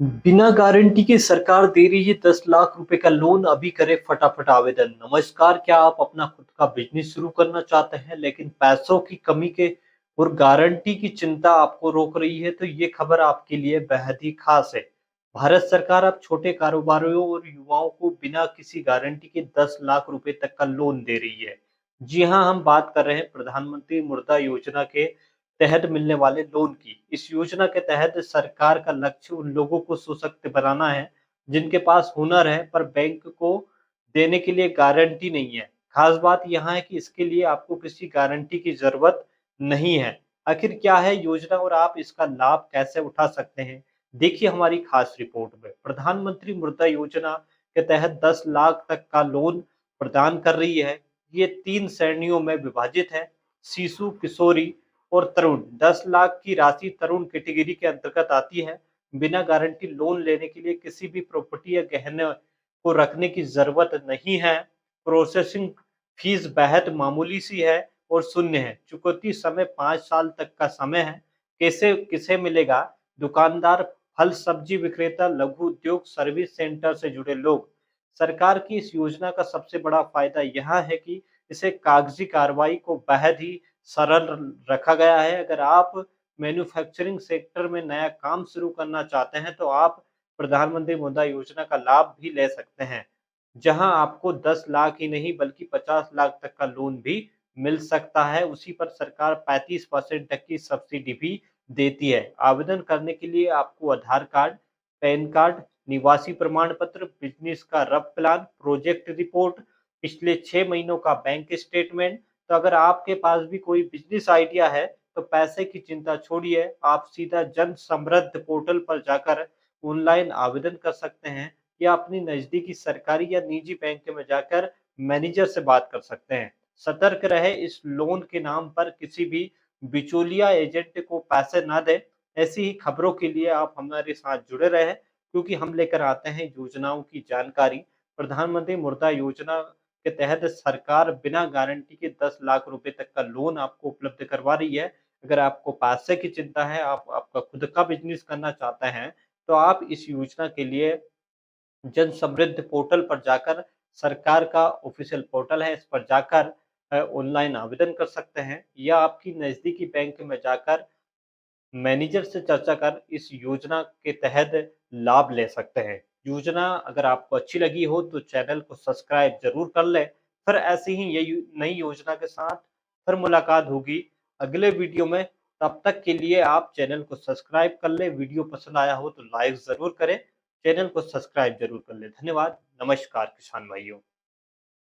बिना गारंटी के सरकार दे रही है 10 लाख रुपए का लोन। अभी करें फटाफट आवेदन। नमस्कार, क्या आप अपना खुद का बिजनेस शुरू करना चाहते हैं लेकिन पैसों की कमी के और गारंटी की चिंता आपको रोक रही है? तो ये खबर आपके लिए बेहद ही खास है। भारत सरकार अब छोटे कारोबारियों और युवाओं को बिना किसी गारंटी के 10 लाख रुपए तक का लोन दे रही है। जी हाँ, हम बात कर रहे हैं प्रधानमंत्री मुद्रा योजना के तहत मिलने वाले लोन की। इस योजना के तहत सरकार का लक्ष्य उन लोगों को सशक्त बनाना है जिनके पास हुनर है पर बैंक को देने के लिए गारंटी नहीं है। खास बात यहाँ है कि इसके लिए आपको किसी गारंटी की जरूरत नहीं है। आखिर क्या है योजना और आप इसका लाभ कैसे उठा सकते हैं? देखिए हमारी खास रिपोर्ट में। प्रधानमंत्री मुद्रा योजना के तहत 10 लाख तक का लोन प्रदान कर रही है। ये 3 श्रेणियों में विभाजित है। शिशु, किशोरी और तरुण। 10 लाख की राशि तरुण कैटेगरी के अंतर्गत आती है। बिना गारंटी लोन लेने के लिए किसी भी प्रॉपर्टी या गहने को रखने की जरूरत नहीं है। प्रोसेसिंग फीस बेहद मामूली सी है और शून्य है। चुकौती समय 5 साल तक का समय है। कैसे किसे मिलेगा? दुकानदार, फल सब्जी विक्रेता, लघु उद्योग, सर्विस सेंटर से जुड़े लोग। सरकार की इस योजना का सबसे बड़ा फायदा यह है कि इसे कागजी कार्रवाई को बेहद ही सरल रखा गया है। अगर आप मैन्युफैक्चरिंग सेक्टर में नया काम शुरू करना चाहते हैं तो आप प्रधानमंत्री मुद्रा योजना का लाभ भी ले सकते हैं, जहां आपको 10 लाख ही नहीं बल्कि 50 लाख तक का लोन भी मिल सकता है। उसी पर सरकार 35% तक की सब्सिडी भी देती है। आवेदन करने के लिए आपको आधार कार्ड, पैन कार्ड, निवासी प्रमाण पत्र, बिजनेस का रफ प्लान, प्रोजेक्ट रिपोर्ट, पिछले 6 महीनों का बैंक स्टेटमेंट। तो अगर आपके पास भी कोई बिजनेस आइडिया है तो पैसे की चिंता छोड़िए, आप सीधा जन समृद्ध पोर्टल पर जाकर ऑनलाइन आवेदन कर सकते हैं या अपनी नजदीकी सरकारी या निजी बैंक में जाकर मैनेजर से बात कर सकते हैं। सतर्क रहे, इस लोन के नाम पर किसी भी बिचौलिया एजेंट को पैसे ना दें। ऐसी ही खबरों के लिए आप हमारे साथ जुड़े रहे, क्योंकि हम लेकर आते हैं योजनाओं की जानकारी। प्रधानमंत्री मुद्रा योजना के तहत सरकार बिना गारंटी के 10 लाख रुपए तक का लोन आपको उपलब्ध करवा रही है। अगर आपको पैसे की चिंता है, आप आपका खुद का बिज़नेस करना चाहते हैं, तो आप इस योजना के लिए जन समृद्ध पोर्टल पर जाकर, सरकार का ऑफिशियल पोर्टल है, इस पर जाकर ऑनलाइन आवेदन कर सकते हैं या आपकी नज़दीकी बैंक में जाकर मैनेजर से चर्चा कर इस योजना के तहत लाभ ले सकते हैं। योजना अगर आपको अच्छी लगी हो तो चैनल को सब्सक्राइब ज़रूर कर लें। फिर ऐसी ही ये नई योजना के साथ फिर मुलाकात होगी अगले वीडियो में। तब तक के लिए आप चैनल को सब्सक्राइब कर लें। वीडियो पसंद आया हो तो लाइक ज़रूर करें। चैनल को सब्सक्राइब ज़रूर कर लें। धन्यवाद। नमस्कार किसान भाइयों।